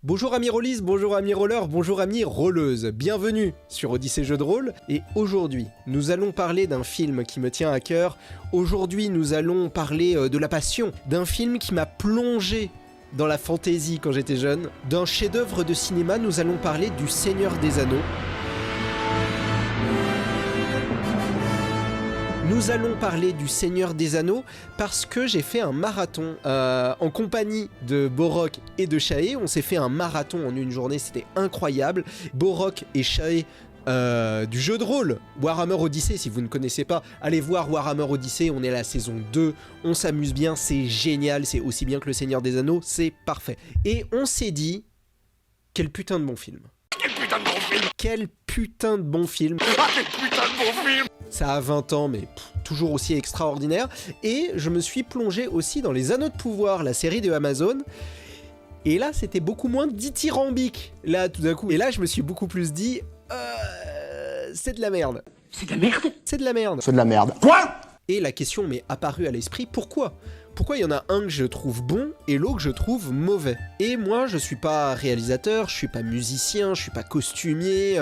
Bonjour amis rollistes, bonjour amis rollers, bonjour amis rolleuses, bienvenue sur Odyssée Jeux de Rôle. Et aujourd'hui, nous allons parler d'un film qui me tient à cœur. Aujourd'hui, nous allons parler de la passion, d'un film qui m'a plongé dans la fantaisie quand j'étais jeune. D'un chef-d'œuvre de cinéma, nous allons parler du Seigneur des Anneaux. Nous allons parler du Seigneur des Anneaux parce que j'ai fait un marathon en compagnie de Borok et de Shae. On s'est fait un marathon en une journée, c'était incroyable. Borok et Shae du jeu de rôle Warhammer Odyssey, si vous ne connaissez pas, allez voir Warhammer Odyssey, on est à la saison 2, on s'amuse bien, c'est génial, c'est aussi bien que le Seigneur des Anneaux, c'est parfait. Et on s'est dit, quel putain de bon film. Quel putain de bon film. Quel putain de bon film. Ah, quel putain de bon film. Ça a 20 ans, mais toujours aussi extraordinaire. Et je me suis plongé aussi dans Les Anneaux de Pouvoir, la série de Amazon. Et là, c'était beaucoup moins dithyrambique, là, tout d'un coup. Et là, je me suis beaucoup plus dit, c'est de la merde. C'est de la merde. C'est de la merde. C'est de la merde. Quoi? Et la question m'est apparue à l'esprit, pourquoi ? Pourquoi il y en a un que je trouve bon et l'autre que je trouve mauvais? Et moi, je suis pas réalisateur, je suis pas musicien, je suis pas costumier,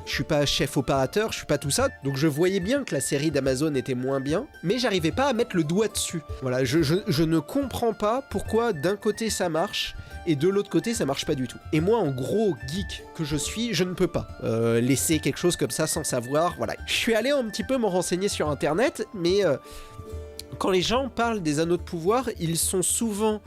je suis pas chef opérateur, je suis pas tout ça. Donc je voyais bien que la série d'Amazon était moins bien, mais j'arrivais pas à mettre le doigt dessus. Voilà, je ne comprends pas pourquoi d'un côté ça marche et de l'autre côté ça marche pas du tout. Et moi, en gros geek que je suis, je ne peux pas laisser quelque chose comme ça sans savoir. Voilà, je suis allé un petit peu me renseigner sur internet, mais quand les gens parlent des Anneaux de Pouvoir, ils sont souvent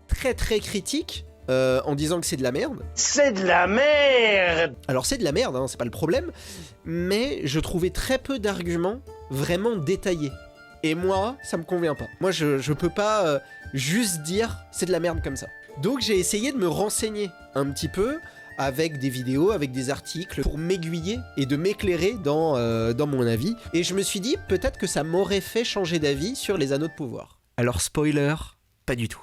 très critiques en disant que c'est de la merde. C'est de la merde. Alors c'est de la merde, hein, c'est pas le problème, mais je trouvais très peu d'arguments vraiment détaillés. Et moi, ça me convient pas. Moi, je peux pas juste dire c'est de la merde comme ça. Donc j'ai essayé de me renseigner un petit peu avec des vidéos, avec des articles, pour m'aiguiller et de m'éclairer dans mon avis. Et je me suis dit, peut-être que ça m'aurait fait changer d'avis sur les Anneaux de Pouvoir. Alors spoiler, pas du tout.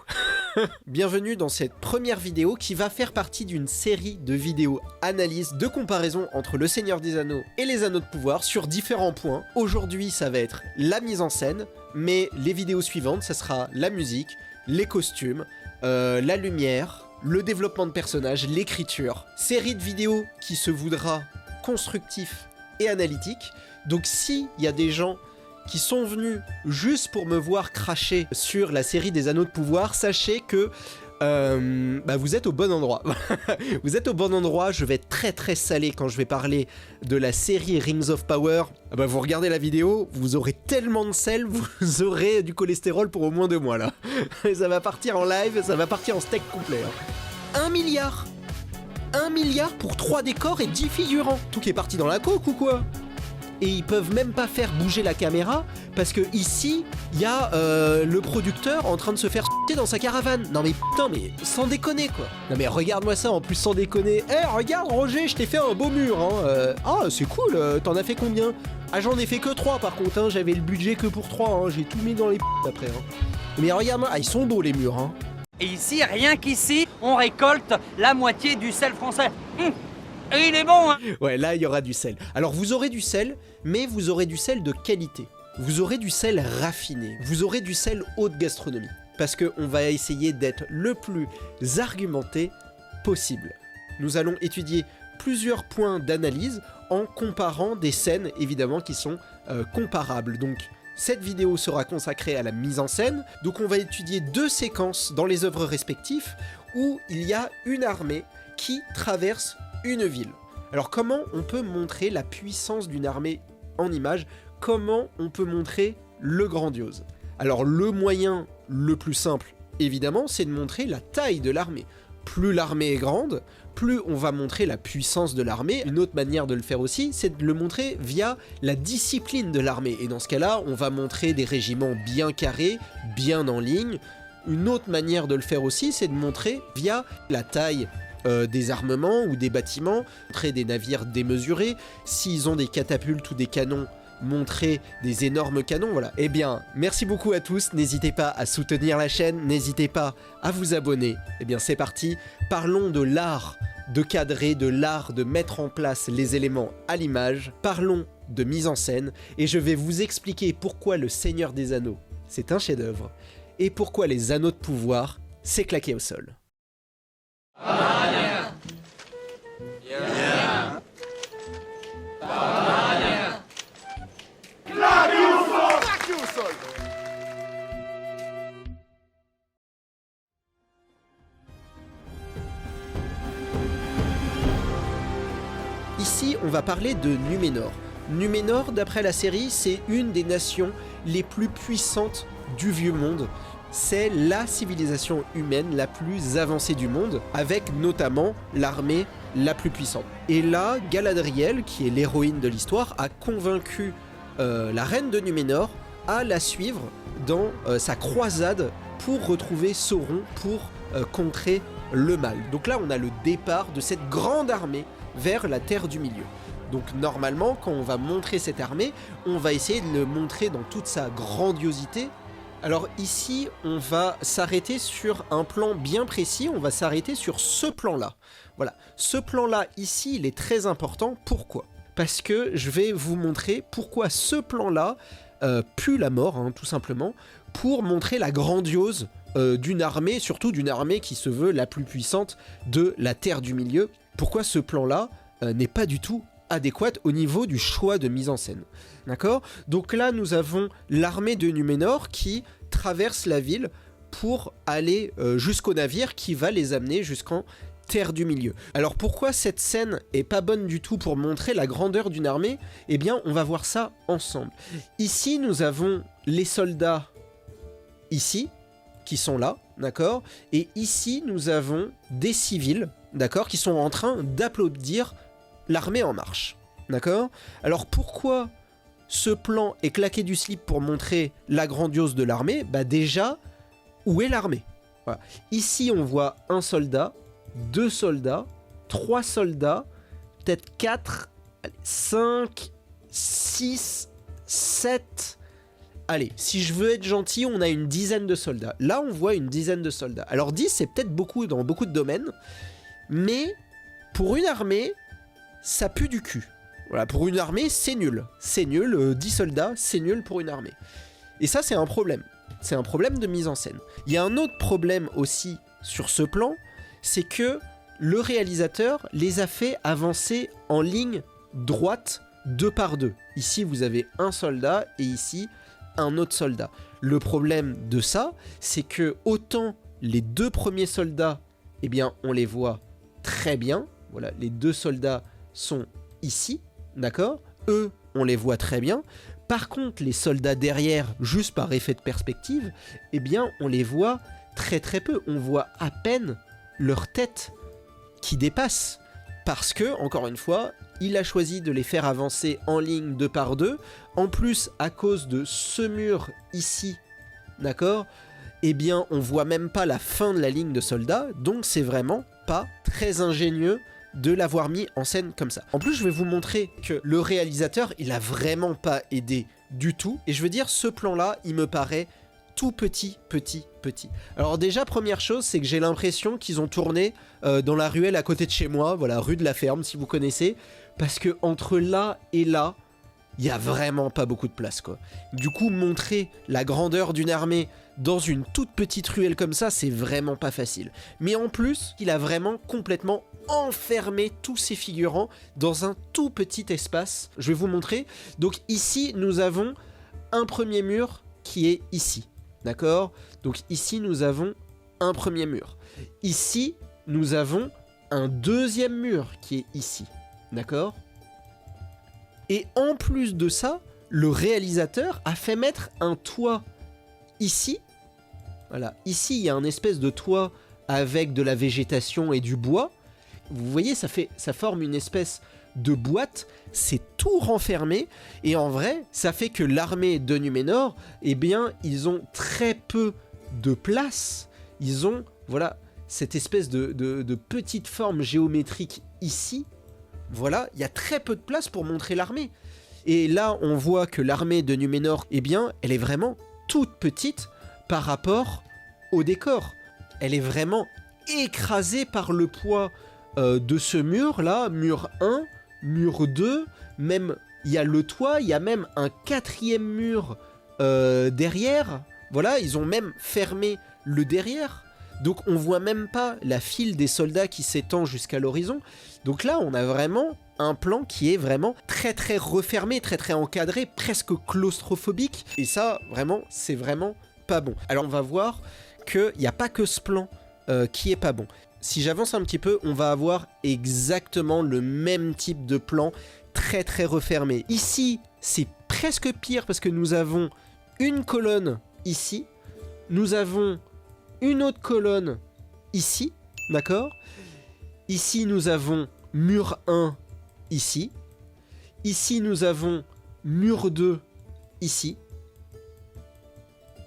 Bienvenue dans cette première vidéo qui va faire partie d'une série de vidéos analyses de comparaison entre le Seigneur des Anneaux et les Anneaux de Pouvoir sur différents points. Aujourd'hui, ça va être la mise en scène, mais les vidéos suivantes, ça sera la musique, les costumes, la lumière, le développement de personnages, l'écriture. Série de vidéos qui se voudra constructif et analytique. Donc s'il y a des gens qui sont venus juste pour me voir cracher sur la série des Anneaux de Pouvoir, sachez que vous êtes au bon endroit. Vous êtes au bon endroit, je vais être très salé quand je vais parler de la série Rings of Power. Vous regardez la vidéo, vous aurez tellement de sel, vous aurez du cholestérol pour au moins 2 mois là. Ça va partir en live, ça va partir en steak complet. 1 milliard 1 milliard pour 3 décors et 10 figurants. Tout qui est parti dans la coque ou quoi? Et ils peuvent même pas faire bouger la caméra parce que ici il y a le producteur en train de se faire dans sa caravane. Non mais putain, mais sans déconner quoi. Non mais regarde-moi ça en plus, sans déconner. Regarde Roger, je t'ai fait un beau mur hein. Ah c'est cool, t'en as fait combien? Ah j'en ai fait que 3 par contre hein. J'avais le budget que pour 3 hein. J'ai tout mis dans les après hein. Mais regarde-moi, ils sont beaux les murs hein. Et ici, rien qu'ici, on récolte la moitié du sel français. Et il est bon, hein. Ouais, là, il y aura du sel. Alors, vous aurez du sel, mais vous aurez du sel de qualité. Vous aurez du sel raffiné. Vous aurez du sel haute gastronomie. Parce qu'on va essayer d'être le plus argumenté possible. Nous allons étudier plusieurs points d'analyse en comparant des scènes, évidemment, qui sont comparables. Donc, cette vidéo sera consacrée à la mise en scène. Donc, on va étudier 2 séquences dans les œuvres respectives où il y a une armée qui traverse une ville. Alors comment on peut montrer la puissance d'une armée en image? Comment on peut montrer le grandiose? Alors le moyen le plus simple, évidemment, c'est de montrer la taille de l'armée. Plus l'armée est grande, plus on va montrer la puissance de l'armée. Une autre manière de le faire aussi, c'est de le montrer via la discipline de l'armée. Et dans ce cas-là, on va montrer des régiments bien carrés, bien en ligne. Une autre manière de le faire aussi, c'est de montrer via la taille des armements ou des bâtiments, montrer des navires démesurés, s'ils ont des catapultes ou des canons, montrer des énormes canons, voilà. Eh bien, merci beaucoup à tous, n'hésitez pas à soutenir la chaîne, n'hésitez pas à vous abonner. Eh bien, c'est parti, parlons de l'art de cadrer, de l'art de mettre en place les éléments à l'image, parlons de mise en scène, et je vais vous expliquer pourquoi le Seigneur des Anneaux, c'est un chef-d'œuvre, et pourquoi les Anneaux de Pouvoir, c'est claqué au sol. ici on va parler de Numénor. Numénor, d'après la série, c'est une des nations les plus puissantes du Vieux Monde. C'est la civilisation humaine la plus avancée du monde, avec notamment l'armée la plus puissante. Et là, Galadriel, qui est l'héroïne de l'histoire, a convaincu la reine de Numénor à la suivre dans sa croisade pour retrouver Sauron, pour contrer le mal. Donc là, on a le départ de cette grande armée vers la Terre du Milieu. Donc normalement, quand on va montrer cette armée, on va essayer de le montrer dans toute sa grandiosité. Alors ici, on va s'arrêter sur un plan bien précis, on va s'arrêter sur ce plan-là. Voilà, ce plan-là ici, il est très important. Pourquoi ? Parce que je vais vous montrer pourquoi ce plan-là pue la mort, hein, tout simplement, pour montrer la grandiose d'une armée, surtout d'une armée qui se veut la plus puissante de la Terre du Milieu. Pourquoi ce plan-là n'est pas du tout adéquate au niveau du choix de mise en scène. D'accord ? Donc là, nous avons l'armée de Numénor qui traverse la ville pour aller jusqu'au navire qui va les amener jusqu'en Terre du Milieu. Alors pourquoi cette scène est pas bonne du tout pour montrer la grandeur d'une armée ? Eh bien, on va voir ça ensemble. Ici, nous avons les soldats ici, qui sont là, d'accord ? Et ici, nous avons des civils, d'accord, qui sont en train d'applaudir l'armée en marche, d'accord ? Alors pourquoi ce plan est claqué du slip pour montrer la grandiose de l'armée ? Bah déjà, où est l'armée ? Voilà. Ici on voit un soldat, 2 soldats, 3 soldats, peut-être 4, 5, 6, 7... Allez, si je veux être gentil, on a une dizaine de soldats. Là on voit une dizaine de soldats. Alors 10 c'est peut-être beaucoup dans beaucoup de domaines, mais pour une armée, ça pue du cul. Voilà, pour une armée, c'est nul. C'est nul, 10 soldats, c'est nul pour une armée. Et ça, c'est un problème. C'est un problème de mise en scène. Il y a un autre problème aussi sur ce plan, c'est que le réalisateur les a fait avancer en ligne droite, 2 par 2. Ici, vous avez un soldat et ici, un autre soldat. Le problème de ça, c'est que autant les 2 premiers soldats, eh bien, on les voit très bien. Voilà, les 2 soldats sont ici, d'accord ? Eux, on les voit très bien. Par contre, les soldats derrière, juste par effet de perspective, eh bien, on les voit très très peu. On voit à peine leur tête qui dépasse. Parce que, encore une fois, il a choisi de les faire avancer en ligne 2 par 2. En plus, à cause de ce mur ici, d'accord ? Eh bien, on voit même pas la fin de la ligne de soldats. Donc, c'est vraiment pas très ingénieux de l'avoir mis en scène comme ça. En plus, je vais vous montrer que le réalisateur, il a vraiment pas aidé du tout. Et je veux dire, ce plan-là, il me paraît tout petit. Alors déjà, première chose, c'est que j'ai l'impression qu'ils ont tourné dans la ruelle à côté de chez moi, voilà, rue de la Ferme, si vous connaissez, parce que entre là et là, il y a vraiment pas beaucoup de place, quoi. Du coup, montrer la grandeur d'une armée dans une toute petite ruelle comme ça, c'est vraiment pas facile. Mais en plus, il a vraiment complètement enfermé tous ses figurants dans un tout petit espace. Je vais vous montrer. Donc ici, nous avons un premier mur qui est ici. D'accord ? Donc ici, nous avons un premier mur. Ici, nous avons un deuxième mur qui est ici. D'accord ? Et en plus de ça, le réalisateur a fait mettre un toit ici. Voilà, ici, il y a un espèce de toit avec de la végétation et du bois. Vous voyez, ça forme une espèce de boîte, c'est tout renfermé, et en vrai, ça fait que l'armée de Numénor, eh bien, ils ont très peu de place. Ils ont, voilà, cette espèce de petite forme géométrique ici. Voilà, il y a très peu de place pour montrer l'armée. Et là, on voit que l'armée de Numénor, eh bien, elle est vraiment toute petite par rapport au décor. Elle est vraiment écrasée par le poids de ce mur-là, mur 1, mur 2, même il y a le toit, il y a même un 4e mur derrière. Voilà, ils ont même fermé le derrière. Donc on voit même pas la file des soldats qui s'étend jusqu'à l'horizon. Donc là, on a vraiment un plan qui est vraiment très très refermé, très très encadré, presque claustrophobique. Et ça, vraiment, c'est vraiment pas bon. Alors on va voir qu'il n'y a pas que ce plan qui est pas bon. si j'avance un petit peu, on va avoir exactement le même type de plan très très refermé. Ici, c'est presque pire parce que nous avons une colonne ici, nous avons une autre colonne ici, d'accord? Ici, nous avons mur 1 ici. Ici, nous avons mur 2 ici.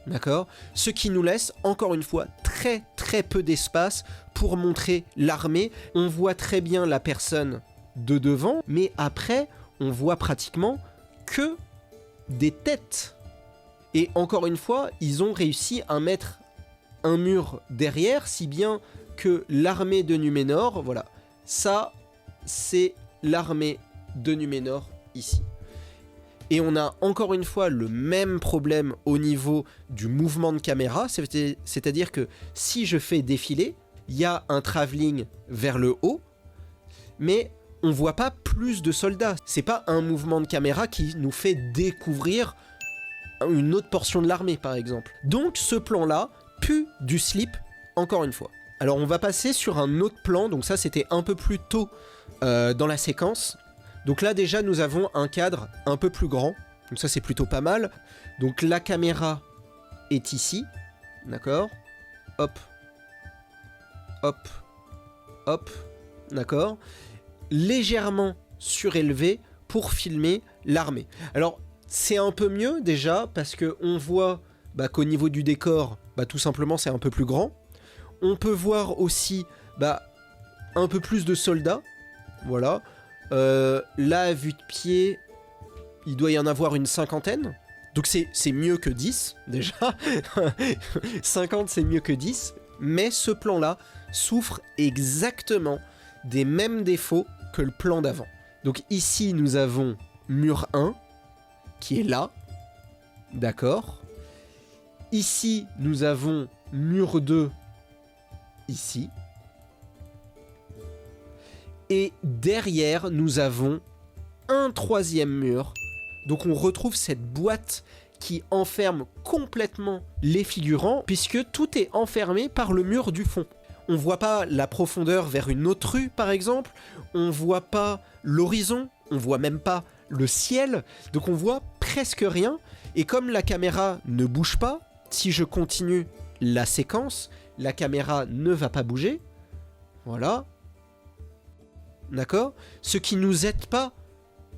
D'accord? Ce qui nous laisse, encore une fois, très très peu d'espace pour montrer l'armée. On voit très bien la personne de devant, mais après, on voit pratiquement que des têtes. Et encore une fois, ils ont réussi à mettre un mur derrière, si bien que l'armée de Numénor, voilà, ça, c'est l'armée de Numénor ici. Et on a encore une fois le même problème au niveau du mouvement de caméra, c'est-à-dire que si je fais défiler, il y a un travelling vers le haut, mais on voit pas plus de soldats. C'est pas un mouvement de caméra qui nous fait découvrir une autre portion de l'armée, par exemple. Donc ce plan-là pue du slip, encore une fois. Alors on va passer sur un autre plan, donc ça c'était un peu plus tôt dans la séquence. Donc là déjà nous avons un cadre un peu plus grand, donc ça c'est plutôt pas mal. Donc la caméra est ici, d'accord? Hop, hop, hop, d'accord? Légèrement surélevé pour filmer l'armée. Alors c'est un peu mieux déjà parce qu'on voit qu'au niveau du décor, tout simplement c'est un peu plus grand. On peut voir aussi un peu plus de soldats, voilà. Là, à vue de pied, il doit y en avoir une 50aine. Donc c'est mieux que 10, déjà. 50, c'est mieux que 10. Mais ce plan-là souffre exactement des mêmes défauts que le plan d'avant. Donc ici, nous avons mur 1, qui est là. D'accord. Ici, nous avons mur 2, ici. Et derrière, nous avons un troisième mur. Donc on retrouve cette boîte qui enferme complètement les figurants, puisque tout est enfermé par le mur du fond. On voit pas la profondeur vers une autre rue, par exemple. On voit pas l'horizon. On voit même pas le ciel. Donc on voit presque rien. Et comme la caméra ne bouge pas, si je continue la séquence, la caméra ne va pas bouger. Voilà. D'accord? Ce qui nous aide pas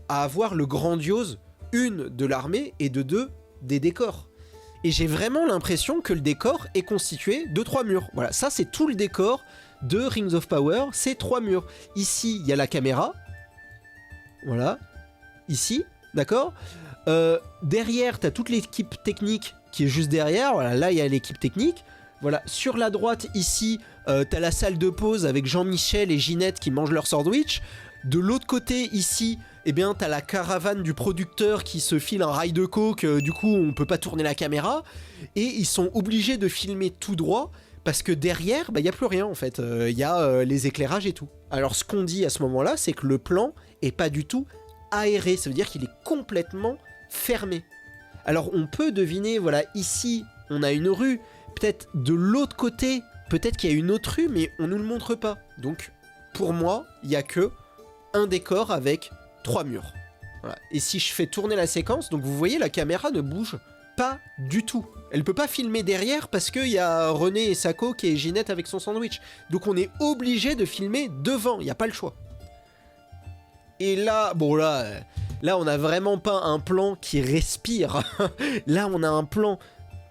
à avoir le grandiose, une, de l'armée, et de deux, des décors. Et j'ai vraiment l'impression que le décor est constitué de 3 murs. Voilà, ça c'est tout le décor de Rings of Power, c'est 3 murs. Ici, il y a la caméra. Voilà. Ici, d'accord? Derrière, tu as toute l'équipe technique qui est juste derrière. Voilà, là, il y a l'équipe technique. Voilà, sur la droite, ici, t'as la salle de pause avec Jean-Michel et Ginette qui mangent leur sandwich. De l'autre côté, ici, eh bien, t'as la caravane du producteur qui se file un rail de coke, du coup, on peut pas tourner la caméra. Et ils sont obligés de filmer tout droit, parce que derrière, y a plus rien, en fait. Y a les éclairages et tout. Alors, ce qu'on dit à ce moment-là, c'est que le plan est pas du tout aéré. Ça veut dire qu'il est complètement fermé. Alors, on peut deviner, voilà, ici, on a une rue. Peut-être de l'autre côté, peut-être qu'il y a une autre rue, mais on nous le montre pas. Donc, pour moi, il y a que un décor avec 3 murs. Voilà. Et si je fais tourner la séquence, donc vous voyez, la caméra ne bouge pas du tout. Elle peut pas filmer derrière parce qu'il y a René et sa coque et Ginette avec son sandwich. Donc on est obligé de filmer devant, il n'y a pas le choix. Et là, bon là on a vraiment pas un plan qui respire. Là on a un plan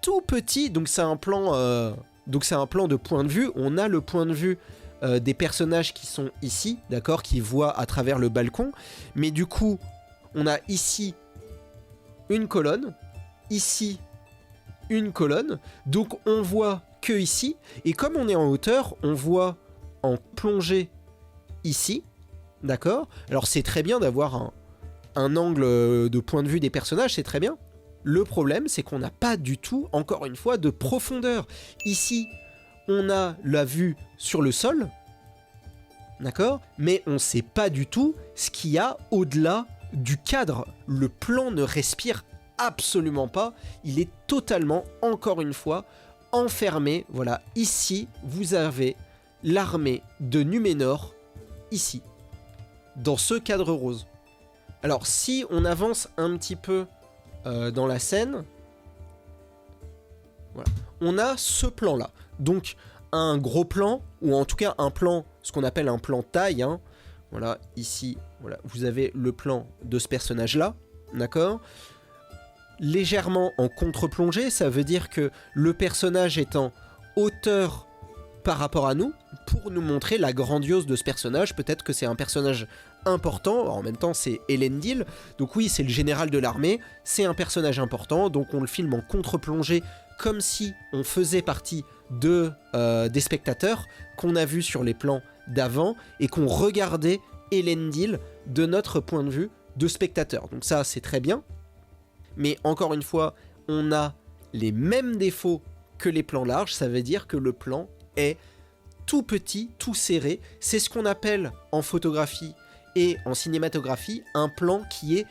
tout petit, donc c'est un plan de point de vue. On a le point de vue des personnages qui sont ici, d'accord, qui voient à travers le balcon. Mais du coup, on a ici une colonne, ici une colonne, donc on voit que ici. Et comme on est en hauteur, on voit en plongée ici, d'accord. Alors c'est très bien d'avoir un angle de point de vue des personnages, c'est très bien. Le problème, c'est qu'on n'a pas du tout, encore une fois, de profondeur. Ici, on a la vue sur le sol, d'accord? Mais on ne sait pas du tout ce qu'il y a au-delà du cadre. Le plan ne respire absolument pas. Il est totalement, encore une fois, enfermé. Voilà, ici, vous avez l'armée de Numénor ici, dans ce cadre rose. Alors si on avance un petit peu dans la scène, voilà, on a ce plan-là. Donc un gros plan, ou en tout cas un plan, ce qu'on appelle un plan taille. Hein. Voilà, ici, voilà, vous avez le plan de ce personnage-là, d'accord ? Légèrement en contre-plongée, ça veut dire que le personnage est en hauteur par rapport à nous, pour nous montrer la grandiose de ce personnage. Peut-être que c'est un personnage important, en même temps c'est Elendil, donc oui c'est le général de l'armée, c'est un personnage important, donc on le filme en contre-plongée, comme si on faisait partie des spectateurs qu'on a vus sur les plans d'avant, et qu'on regardait Elendil de notre point de vue de spectateur. Donc ça c'est très bien, mais encore une fois, on a les mêmes défauts que les plans larges, ça veut dire que le plan est tout petit, tout serré. C'est ce qu'on appelle en photographie et en cinématographie un plan qui est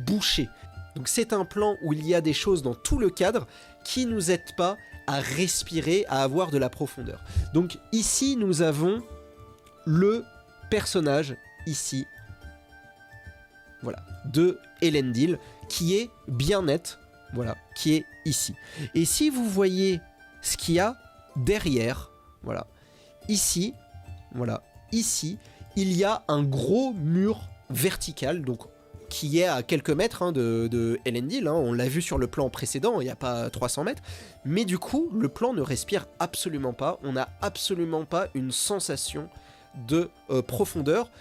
bouché. Donc c'est un plan où il y a des choses dans tout le cadre qui nous aident pas à respirer, à avoir de la profondeur. Donc ici nous avons le personnage ici, voilà, de Elendil qui est bien net, voilà, qui est ici. Et si vous voyez ce qu'il y a derrière, voilà, ici, voilà, ici, il y a un gros mur vertical, donc qui est à quelques mètres hein, de Elendil, hein, on l'a vu sur le plan précédent, il n'y a pas 300 mètres, mais du coup, le plan ne respire absolument pas, on n'a absolument pas une sensation de profondeur,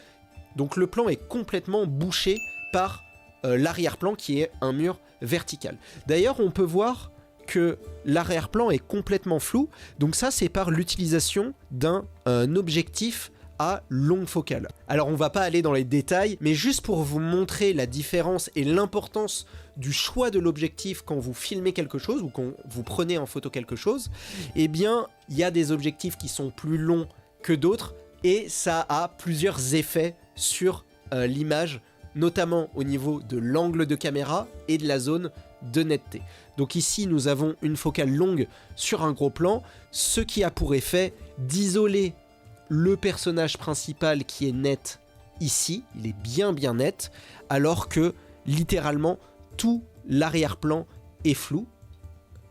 donc le plan est complètement bouché par l'arrière-plan qui est un mur vertical. D'ailleurs, on peut voir que l'arrière-plan est complètement flou, donc ça c'est par l'utilisation d'un objectif à longue focale. Alors on va pas aller dans les détails, mais juste pour vous montrer la différence et l'importance du choix de l'objectif quand vous filmez quelque chose ou quand vous prenez en photo quelque chose, eh bien il y a des objectifs qui sont plus longs que d'autres et ça a plusieurs effets sur l'image, notamment au niveau de l'angle de caméra et de la zone de netteté. Donc ici nous avons une focale longue sur un gros plan, ce qui a pour effet d'isoler le personnage principal qui est net ici, il est bien net, alors que littéralement tout l'arrière-plan est flou.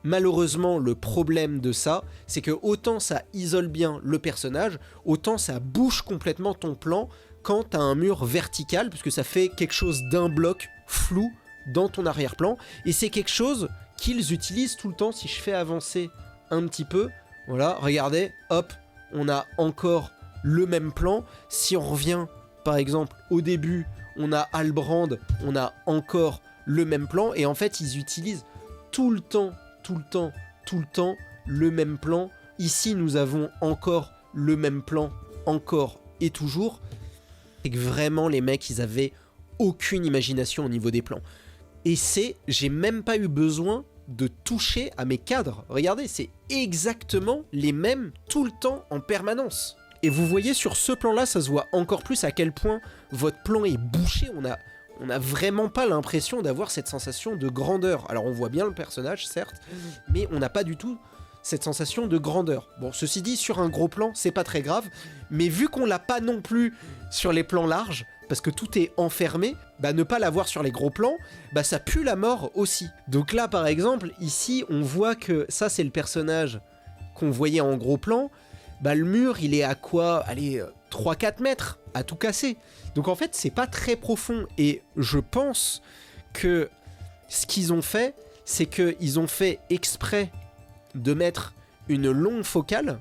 Malheureusement, le problème de ça, c'est que autant ça isole bien le personnage, autant ça bouge complètement ton plan quand t'as un mur vertical, puisque ça fait quelque chose d'un bloc flou dans ton arrière-plan, et c'est quelque chose qu'ils utilisent tout le temps. Si je fais avancer un petit peu, voilà, regardez, hop, on a encore le même plan. Si on revient par exemple au début, on a Halbrand, on a encore le même plan, et en fait ils utilisent tout le temps le même plan. Ici nous avons encore le même plan, encore et toujours. C'est que vraiment les mecs ils avaient aucune imagination au niveau des plans. Et j'ai même pas eu besoin de toucher à mes cadres. Regardez, c'est exactement les mêmes tout le temps en permanence. Et vous voyez sur ce plan-là, ça se voit encore plus à quel point votre plan est bouché. On n'a vraiment pas l'impression d'avoir cette sensation de grandeur. Alors on voit bien le personnage, certes, mais on n'a pas du tout cette sensation de grandeur. Bon, ceci dit, sur un gros plan, c'est pas très grave, mais vu qu'on l'a pas non plus sur les plans larges, parce que tout est enfermé, bah ne pas l'avoir sur les gros plans, bah ça pue la mort aussi. Donc là, par exemple, ici, on voit que ça, c'est le personnage qu'on voyait en gros plan. Bah le mur, il est à quoi? Allez, 3-4 mètres, à tout casser. Donc en fait, c'est pas très profond. Et je pense que ce qu'ils ont fait, c'est qu'ils ont fait exprès de mettre une longue focale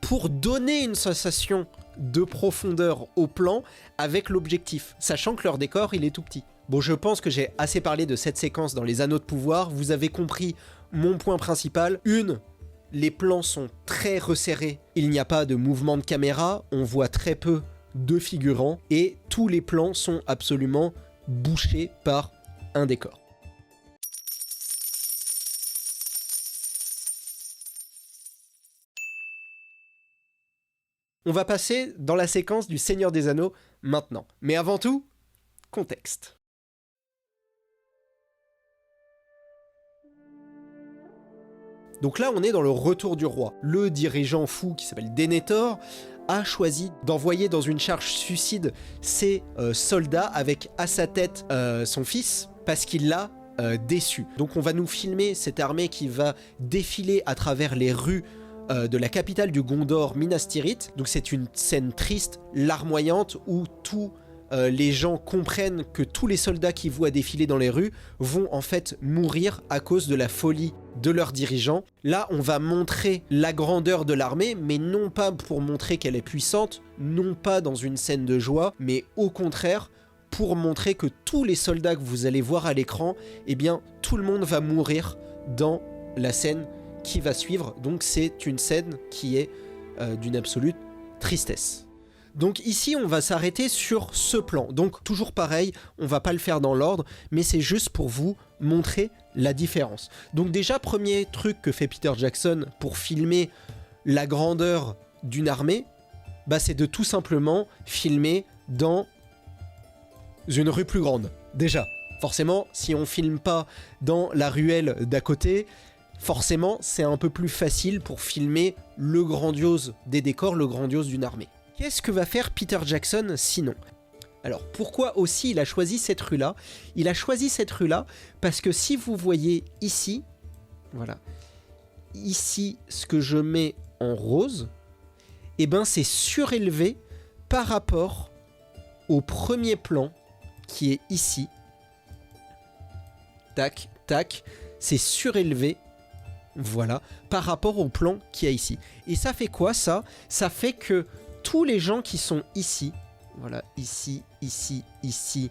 pour donner une sensation de profondeur au plan avec l'objectif, sachant que leur décor il est tout petit. Bon, je pense que j'ai assez parlé de cette séquence dans les Anneaux de Pouvoir, vous avez compris mon point principal. Les plans sont très resserrés, il n'y a pas de mouvement de caméra, on voit très peu de figurants, et tous les plans sont absolument bouchés par un décor. On va passer dans la séquence du Seigneur des Anneaux maintenant. Mais avant tout, contexte. Donc là, on est dans le retour du roi. Le dirigeant fou qui s'appelle Denethor a choisi d'envoyer dans une charge suicide ses soldats avec à sa tête son fils parce qu'il l'a déçu. Donc on va nous filmer cette armée qui va défiler à travers les rues de la capitale du Gondor, Minas Tirith. Donc c'est une scène triste, larmoyante, où tous les gens comprennent que tous les soldats qui voient défiler dans les rues vont en fait mourir à cause de la folie de leurs dirigeants. Là, on va montrer la grandeur de l'armée, mais non pas pour montrer qu'elle est puissante, non pas dans une scène de joie, mais au contraire, pour montrer que tous les soldats que vous allez voir à l'écran, eh bien, tout le monde va mourir dans la scène qui va suivre. Donc c'est une scène qui est d'une absolue tristesse. Donc ici, on va s'arrêter sur ce plan. Donc toujours pareil, on va pas le faire dans l'ordre, mais c'est juste pour vous montrer la différence. Donc déjà, premier truc que fait Peter Jackson pour filmer la grandeur d'une armée, bah, c'est de tout simplement filmer dans une rue plus grande. Déjà, forcément, si on filme pas dans la ruelle d'à côté, forcément, c'est un peu plus facile pour filmer le grandiose des décors, le grandiose d'une armée. Qu'est-ce que va faire Peter Jackson sinon ? Alors, pourquoi aussi il a choisi cette rue-là ? Il a choisi cette rue-là parce que si vous voyez ici, voilà, ici, ce que je mets en rose, eh ben c'est surélevé par rapport au premier plan qui est ici. Tac, tac, c'est surélevé, voilà, par rapport au plan qu'il y a ici. Et ça fait quoi ça ? Ça fait que tous les gens qui sont ici, voilà, ici, ici, ici,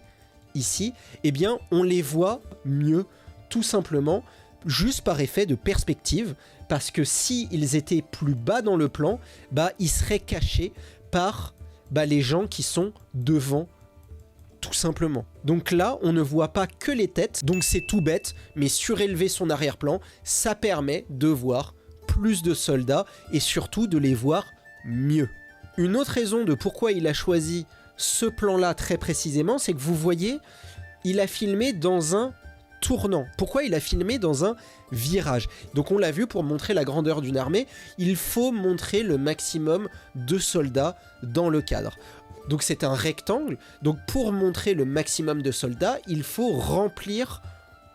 ici, eh bien, on les voit mieux, tout simplement, juste par effet de perspective, parce que s'ils étaient plus bas dans le plan, bah, ils seraient cachés par les gens qui sont devant, tout simplement. Donc là, on ne voit pas que les têtes, donc c'est tout bête, mais surélever son arrière-plan, ça permet de voir plus de soldats, et surtout de les voir mieux. Une autre raison de pourquoi il a choisi ce plan-là très précisément, c'est que vous voyez, il a filmé dans un tournant. Pourquoi il a filmé dans un virage ? Donc on l'a vu, pour montrer la grandeur d'une armée, il faut montrer le maximum de soldats dans le cadre. Donc c'est un rectangle, donc pour montrer le maximum de soldats, il faut remplir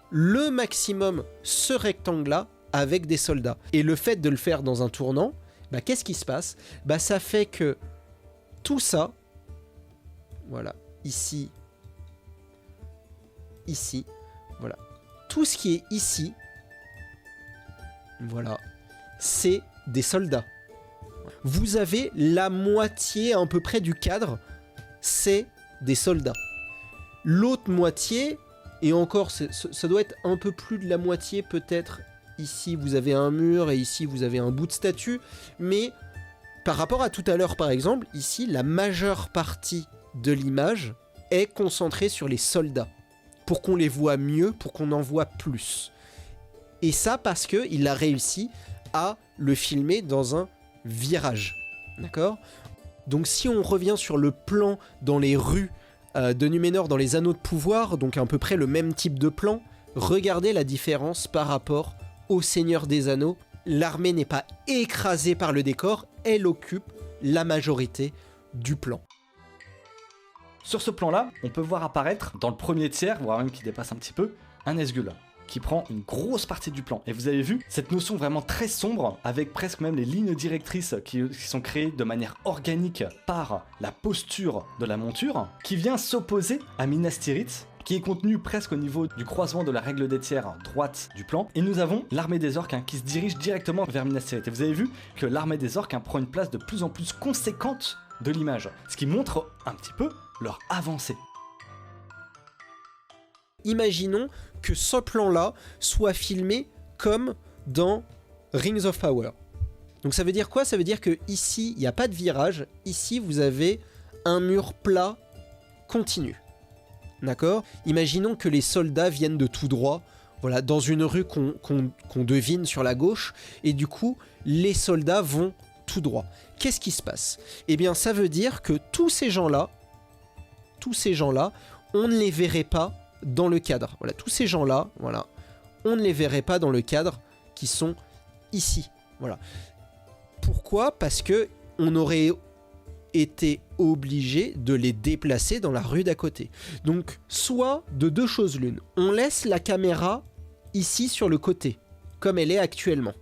le maximum ce rectangle-là avec des soldats. Et le fait de le faire dans un tournant, bah, qu'est-ce qui se passe ? Bah, ça fait que tout ça, voilà, ici, ici, voilà, tout ce qui est ici, voilà, c'est des soldats. Vous avez la moitié à peu près du cadre, c'est des soldats. L'autre moitié, et encore, ça doit être un peu plus de la moitié peut-être. Ici, vous avez un mur et ici, vous avez un bout de statue. Mais par rapport à tout à l'heure, par exemple, ici, la majeure partie de l'image est concentrée sur les soldats. Pour qu'on les voit mieux, pour qu'on en voit plus. Et ça parce qu'il a réussi à le filmer dans un virage. D'accord ? Donc si on revient sur le plan dans les rues de Numénor, dans les Anneaux de Pouvoir, donc à peu près le même type de plan, regardez la différence par rapport au Seigneur des Anneaux. L'armée n'est pas écrasée par le décor, elle occupe la majorité du plan. Sur ce plan-là, on peut voir apparaître, dans le premier tiers, voire même qui dépasse un petit peu, un Nazgûl, qui prend une grosse partie du plan. Et vous avez vu, cette notion vraiment très sombre, avec presque même les lignes directrices qui sont créées de manière organique par la posture de la monture, qui vient s'opposer à Minas Tirith, qui est contenu presque au niveau du croisement de la règle des tiers droite du plan. Et nous avons l'armée des orques qui se dirige directement vers Minas Tirith. Et vous avez vu que l'armée des orques prend une place de plus en plus conséquente de l'image, ce qui montre un petit peu leur avancée. Imaginons que ce plan-là soit filmé comme dans Rings of Power. Donc ça veut dire quoi ? Ça veut dire que ici, il n'y a pas de virage. Ici, vous avez un mur plat continu. D'accord ? Imaginons que les soldats viennent de tout droit, voilà, dans une rue qu'on devine sur la gauche, et du coup, les soldats vont tout droit. Qu'est-ce qui se passe ? Eh bien, ça veut dire que tous ces gens-là, on ne les verrait pas dans le cadre. Voilà, tous ces gens-là, voilà, on ne les verrait pas dans le cadre qui sont ici. Voilà. Pourquoi ? Parce que on aurait été obligé de les déplacer dans la rue d'à côté. Donc, soit de deux choses l'une. On laisse la caméra ici sur le côté, comme elle est actuellement.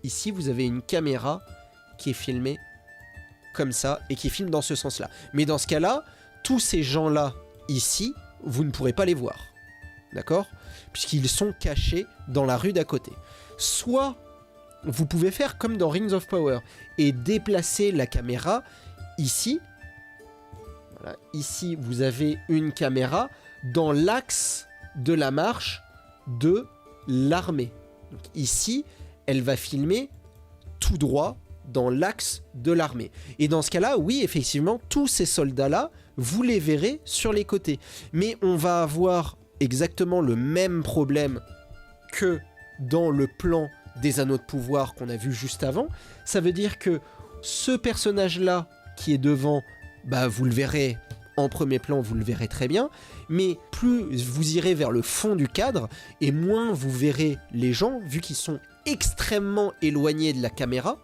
Ici, vous avez une caméra qui est filmée comme ça et qui filme dans ce sens-là. Mais dans ce cas-là, tous ces gens-là ici, vous ne pourrez pas les voir. D'accord ? Puisqu'ils sont cachés dans la rue d'à côté. Soit vous pouvez faire comme dans Rings of Power et déplacer la caméra ici. Voilà, ici, vous avez une caméra dans l'axe de la marche de l'armée. Donc ici, elle va filmer tout droit dans l'axe de l'armée. Et dans ce cas-là, oui, effectivement, tous ces soldats-là, vous les verrez sur les côtés. Mais on va avoir exactement le même problème que dans le plan des anneaux de pouvoir qu'on a vu juste avant. Ça veut dire que ce personnage-là qui est devant, bah vous le verrez en premier plan, vous le verrez très bien, mais plus vous irez vers le fond du cadre, et moins vous verrez les gens, vu qu'ils sont extrêmement éloignés de la caméra,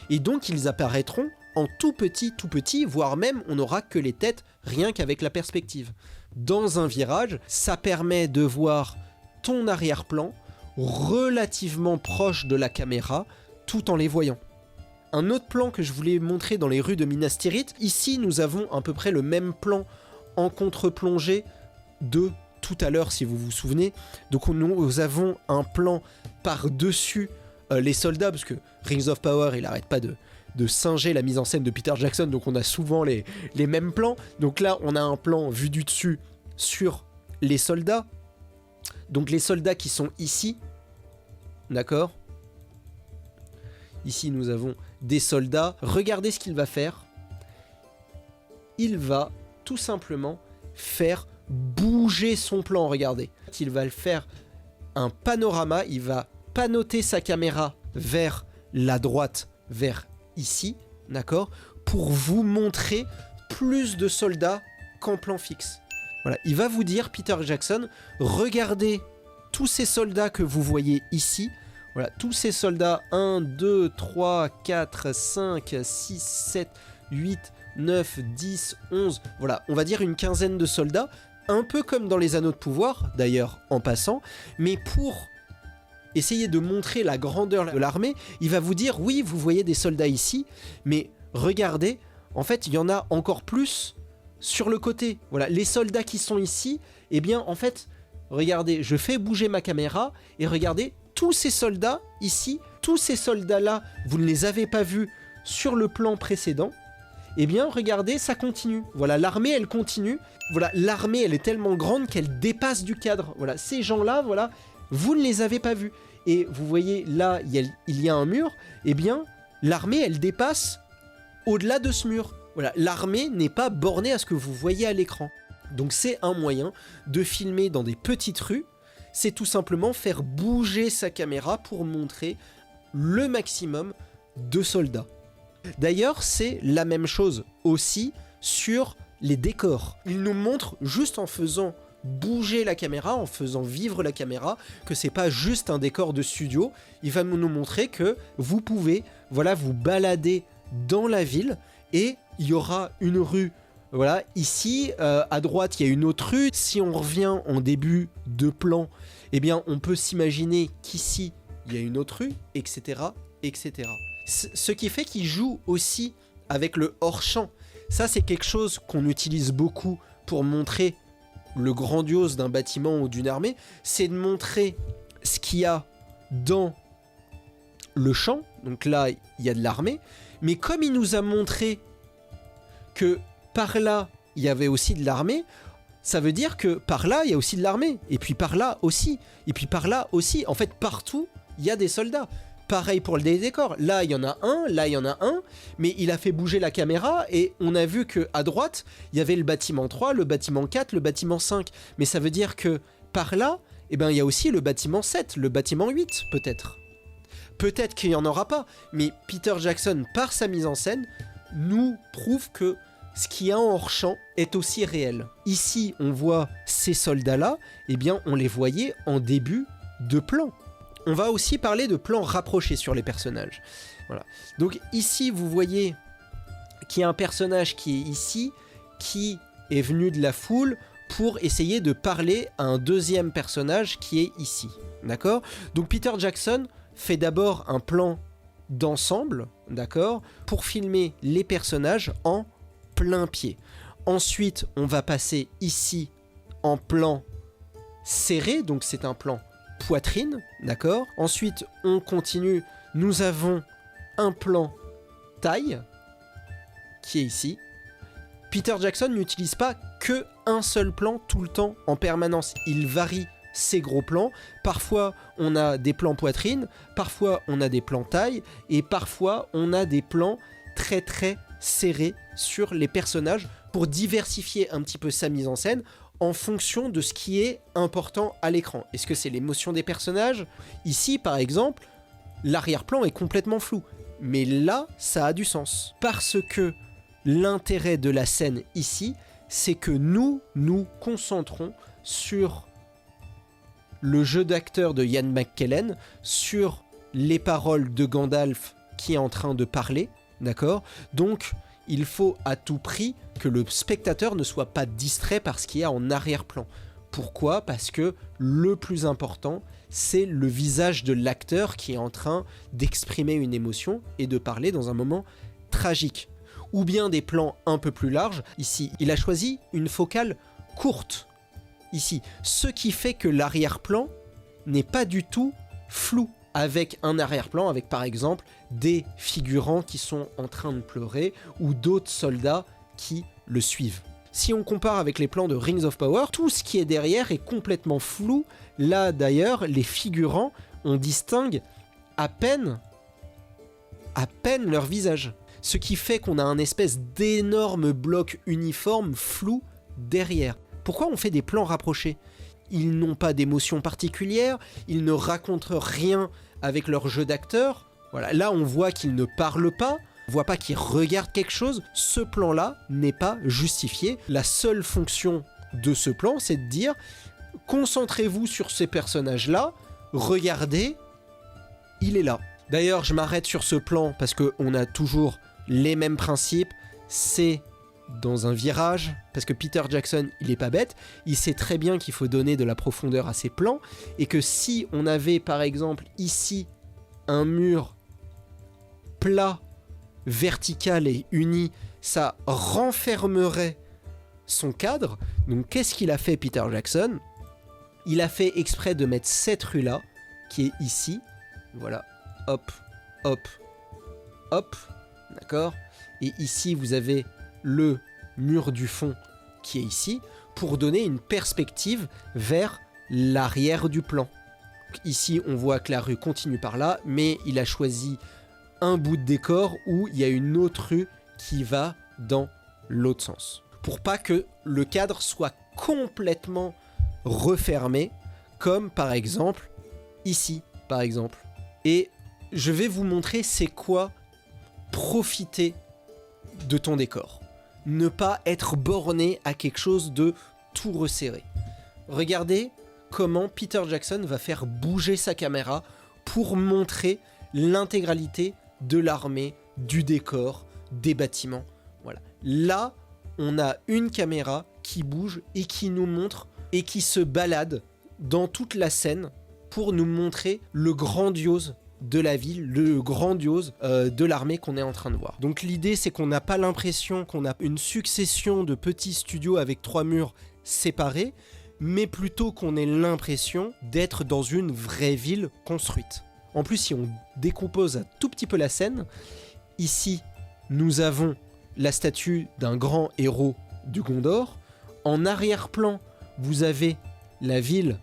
et donc ils apparaîtront en tout petit, voire même on n'aura que les têtes, rien qu'avec la perspective. Dans un virage, ça permet de voir ton arrière-plan relativement proche de la caméra, tout en les voyant. Un autre plan que je voulais montrer dans les rues de Minas Tirith, ici nous avons à peu près le même plan en contre-plongée de tout à l'heure si vous vous souvenez. Donc nous avons un plan par-dessus les soldats, parce que Rings of Power il arrête pas de singer la mise en scène de Peter Jackson, donc on a souvent les mêmes plans. Donc là on a un plan vu du dessus sur les soldats. Donc les soldats qui sont ici, d'accord ? Ici nous avons des soldats. Regardez ce qu'il va faire. Il va tout simplement faire bouger son plan, regardez. Il va le faire un panorama, il va panoter sa caméra vers la droite, vers ici, d'accord ? Pour vous montrer plus de soldats qu'en plan fixe. Voilà, il va vous dire, Peter Jackson, regardez tous ces soldats que vous voyez ici. Voilà, tous ces soldats, 1, 2, 3, 4, 5, 6, 7, 8, 9, 10, 11, voilà, on va dire une quinzaine de soldats, un peu comme dans les Anneaux de Pouvoir, d'ailleurs, en passant, mais pour essayer de montrer la grandeur de l'armée, il va vous dire, oui, vous voyez des soldats ici, mais regardez, en fait, il y en a encore plus sur le côté. Voilà, les soldats qui sont ici, eh bien, en fait, regardez, je fais bouger ma caméra, et regardez, tous ces soldats ici, tous ces soldats-là, vous ne les avez pas vus sur le plan précédent, eh bien, regardez, ça continue. Voilà, l'armée, elle continue. Voilà, l'armée, elle est tellement grande qu'elle dépasse du cadre. Voilà, ces gens-là, voilà, vous ne les avez pas vus. Et vous voyez, là, il y a un mur. Eh bien, l'armée, elle dépasse au-delà de ce mur. Voilà, l'armée n'est pas bornée à ce que vous voyez à l'écran. Donc, c'est un moyen de filmer dans des petites rues. C'est tout simplement faire bouger sa caméra pour montrer le maximum de soldats. D'ailleurs, c'est la même chose aussi sur les décors. Il nous montre juste en faisant bouger la caméra, en faisant vivre la caméra, que c'est pas juste un décor de studio. Il va nous montrer que vous pouvez, voilà, vous balader dans la ville et il y aura une rue. Voilà, ici, à droite, il y a une autre rue. Si on revient en début de plan, eh bien, on peut s'imaginer qu'ici, il y a une autre rue, etc., etc. Ce qui fait qu'il joue aussi avec le hors-champ. Ça, c'est quelque chose qu'on utilise beaucoup pour montrer le grandiose d'un bâtiment ou d'une armée. C'est de montrer ce qu'il y a dans le champ. Donc là, il y a de l'armée. Mais comme il nous a montré que par là, il y avait aussi de l'armée, ça veut dire que par là, il y a aussi de l'armée. Et puis par là aussi. Et puis par là aussi. En fait, partout, il y a des soldats. Pareil pour les décors. Là, il y en a un. Là, il y en a un. Mais il a fait bouger la caméra. Et on a vu qu'à droite, il y avait le bâtiment 3, le bâtiment 4, le bâtiment 5. Mais ça veut dire que par là, eh ben, il y a aussi le bâtiment 7, le bâtiment 8, peut-être. Peut-être qu'il n'y en aura pas. Mais Peter Jackson, par sa mise en scène, nous prouve que ce qu'il y a en hors-champ est aussi réel. Ici, on voit ces soldats-là, eh bien, on les voyait en début de plan. on va aussi parler de plans rapprochés sur les personnages. Voilà. Donc ici, vous voyez qu'il y a un personnage qui est ici, qui est venu de la foule pour essayer de parler à un deuxième personnage qui est ici. D'accord ? Donc Peter Jackson fait d'abord un plan d'ensemble, d'accord, pour filmer les personnages en plein pied. Ensuite, on va passer ici en plan serré, donc c'est un plan poitrine, d'accord. Ensuite, on continue, nous avons un plan taille, qui est ici. Peter Jackson n'utilise pas que un seul plan tout le temps, en permanence. Il varie ses gros plans. Parfois, on a des plans poitrine, parfois, on a des plans taille, et parfois, on a des plans très très serrés sur les personnages pour diversifier un petit peu sa mise en scène en fonction de ce qui est important à l'écran. Est-ce que c'est l'émotion des personnages ? Ici, par exemple, l'arrière-plan est complètement flou. Mais là, ça a du sens. Parce que l'intérêt de la scène ici, c'est que nous concentrons sur le jeu d'acteur de Ian McKellen, sur les paroles de Gandalf qui est en train de parler, d'accord ? Donc, il faut à tout prix que le spectateur ne soit pas distrait par ce qu'il y a en arrière-plan. Pourquoi ? Parce que le plus important, c'est le visage de l'acteur qui est en train d'exprimer une émotion et de parler dans un moment tragique. Ou bien des plans un peu plus larges. Ici, il a choisi une focale courte. Ici, ce qui fait que l'arrière-plan n'est pas du tout flou. Avec un arrière-plan, avec par exemple des figurants qui sont en train de pleurer ou d'autres soldats qui le suivent. Si on compare avec les plans de Rings of Power, tout ce qui est derrière est complètement flou. Là d'ailleurs, les figurants, on distingue à peine leur visage. Ce qui fait qu'on a un espèce d'énorme bloc uniforme flou derrière. Pourquoi on fait des plans rapprochés ? Ils n'ont pas d'émotion particulière, ils ne racontent rien avec leur jeu d'acteur. Voilà, là on voit qu'ils ne parlent pas, on voit pas qu'ils regardent quelque chose. Ce plan-là n'est pas justifié. La seule fonction de ce plan, c'est de dire concentrez-vous sur ces personnages-là, regardez, il est là. D'ailleurs, je m'arrête sur ce plan parce qu'on a toujours les mêmes principes. C'est dans un virage, parce que Peter Jackson, il est pas bête, il sait très bien qu'il faut donner de la profondeur à ses plans, et que si on avait par exemple ici un mur plat, vertical et uni, ça renfermerait son cadre. Donc qu'est-ce qu'il a fait Peter Jackson ? Il a fait exprès de mettre cette rue-là, qui est ici, voilà, hop, hop, hop, d'accord ? Et ici vous avez le mur du fond qui est ici, pour donner une perspective vers l'arrière du plan. Donc ici, on voit que la rue continue par là, mais il a choisi un bout de décor où il y a une autre rue qui va dans l'autre sens. Pour pas que le cadre soit complètement refermé, comme par exemple ici, par exemple. Et je vais vous montrer c'est quoi profiter de ton décor. Ne pas être borné à quelque chose de tout resserré. Regardez comment Peter Jackson va faire bouger sa caméra pour montrer l'intégralité de l'armée, du décor, des bâtiments. Voilà. Là, on a une caméra qui bouge et qui nous montre et qui se balade dans toute la scène pour nous montrer le grandiose de la ville, le grandiose de l'armée qu'on est en train de voir. Donc l'idée, c'est qu'on n'a pas l'impression qu'on a une succession de petits studios avec 3 murs séparés, mais plutôt qu'on ait l'impression d'être dans une vraie ville construite. En plus, si on décompose un tout petit peu la scène, ici, nous avons la statue d'un grand héros du Gondor. En arrière-plan, vous avez la ville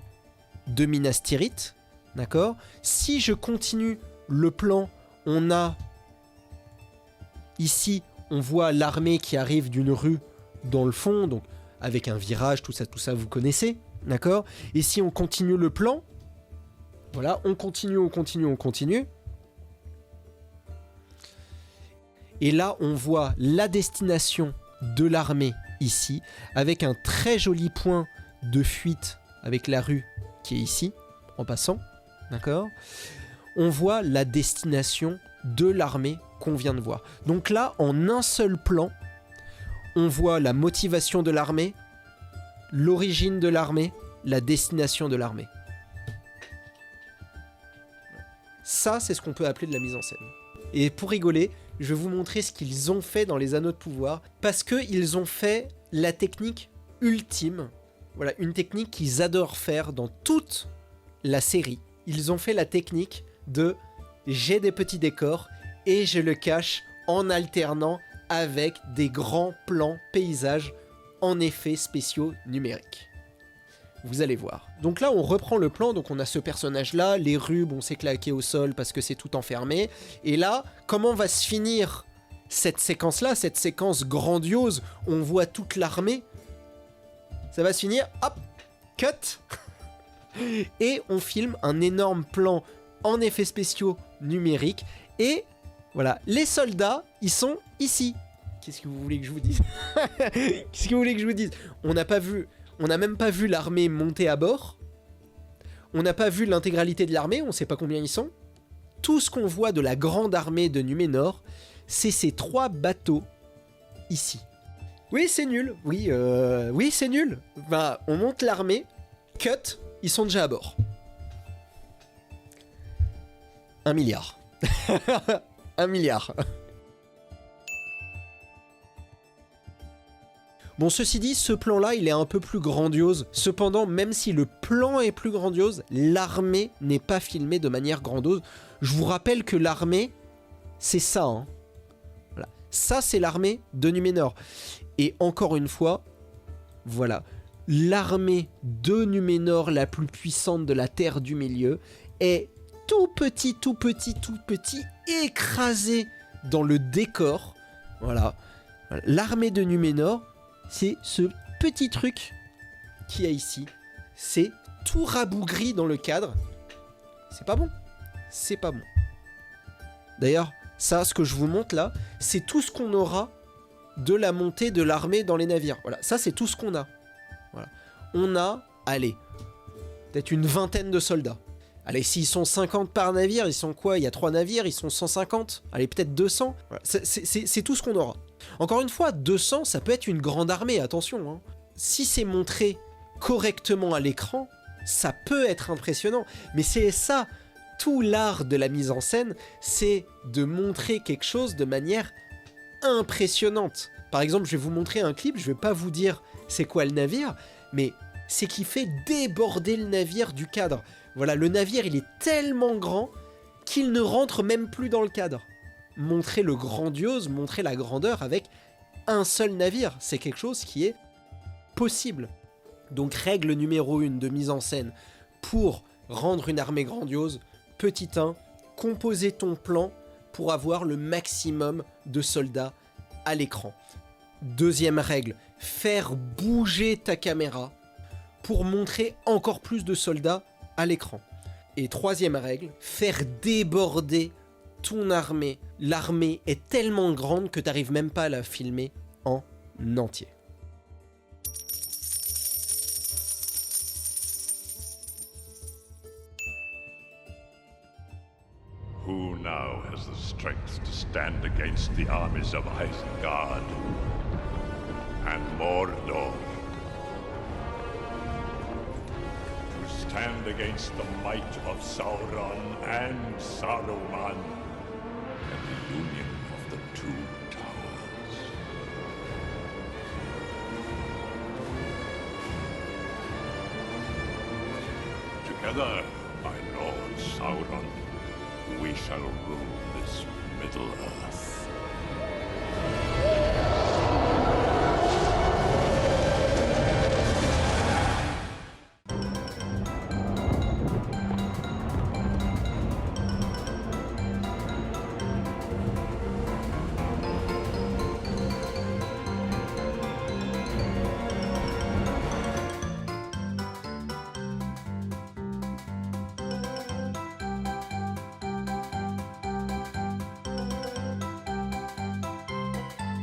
de Minas Tirith. D'accord ? Si je continue le plan, on a ici, on voit l'armée qui arrive d'une rue dans le fond, donc avec un virage, tout ça, vous connaissez, d'accord ? Et si on continue le plan, voilà, on continue. Et là, on voit la destination de l'armée ici, avec un très joli point de fuite avec la rue qui est ici, en passant. D'accord ? On voit la destination de l'armée qu'on vient de voir. Donc là, en un seul plan, on voit la motivation de l'armée, l'origine de l'armée, la destination de l'armée. Ça, c'est ce qu'on peut appeler de la mise en scène. Et pour rigoler, je vais vous montrer ce qu'ils ont fait dans les Anneaux de pouvoir, parce qu'ils ont fait la technique ultime, voilà, une technique qu'ils adorent faire dans toute la série. Ils ont fait la technique de j'ai des petits décors et je le cache en alternant avec des grands plans paysages en effets spéciaux numériques. Vous allez voir. Donc là, on reprend le plan, donc on a ce personnage-là, les rues, bon, c'est claqué au sol parce que c'est tout enfermé. Et là, comment va se finir cette séquence-là, cette séquence grandiose, on voit toute l'armée. Ça va se finir, hop, cut. Et on filme un énorme plan en effets spéciaux numériques. Et voilà, les soldats, ils sont ici. Qu'est-ce que vous voulez que je vous dise? Qu'est-ce que vous voulez que je vous dise? On n'a même pas vu l'armée monter à bord. On n'a pas vu l'intégralité de l'armée, on ne sait pas combien ils sont. Tout ce qu'on voit de la grande armée de Numénor, c'est ces 3 bateaux ici. Oui, c'est nul. Oui, c'est nul. Bah, on monte l'armée, cut, ils sont déjà à bord. 1 milliard. 1 milliard. Bon, ceci dit, ce plan-là, il est un peu plus grandiose. Cependant, même si le plan est plus grandiose, l'armée n'est pas filmée de manière grandiose. Je vous rappelle que l'armée, c'est ça. Hein. Voilà. Ça, c'est l'armée de Numénor. Et encore une fois, voilà. L'armée de Numénor, la plus puissante de la Terre du Milieu, est tout petit, écrasée dans le décor. Voilà. L'armée de Numénor, c'est ce petit truc qu'il y a ici. C'est tout rabougri dans le cadre. C'est pas bon. C'est pas bon. D'ailleurs, ça, ce que je vous montre là, c'est tout ce qu'on aura de la montée de l'armée dans les navires. Voilà, ça c'est tout ce qu'on a. Voilà. On a, allez, peut-être une vingtaine de soldats. Allez, s'ils sont 50 par navire, ils sont quoi? Il y a 3 navires, ils sont 150. Allez, peut-être 200. Voilà. C'est tout ce qu'on aura. Encore une fois, 200, ça peut être une grande armée, attention. Hein. Si c'est montré correctement à l'écran, ça peut être impressionnant. Mais c'est ça, tout l'art de la mise en scène, c'est de montrer quelque chose de manière impressionnante. Par exemple, je vais vous montrer un clip, je vais pas vous dire c'est quoi le navire, mais c'est qui fait déborder le navire du cadre. Voilà, le navire, il est tellement grand qu'il ne rentre même plus dans le cadre. Montrer le grandiose, montrer la grandeur avec un seul navire, c'est quelque chose qui est possible. Donc règle numéro 1 de mise en scène pour rendre une armée grandiose, petit 1, composer ton plan pour avoir le maximum de soldats à l'écran. Deuxième règle, faire bouger ta caméra pour montrer encore plus de soldats à l'écran. Et troisième règle, faire déborder ton armée. L'armée est tellement grande que tu n'arrives même pas à la filmer en entier. Who now has the strength to stand against the armies of Isengard and Mordor? To stand against the might of Sauron and Saruman and the union of the 2 towers? Together, my lord Sauron, we shall rule this Middle-earth.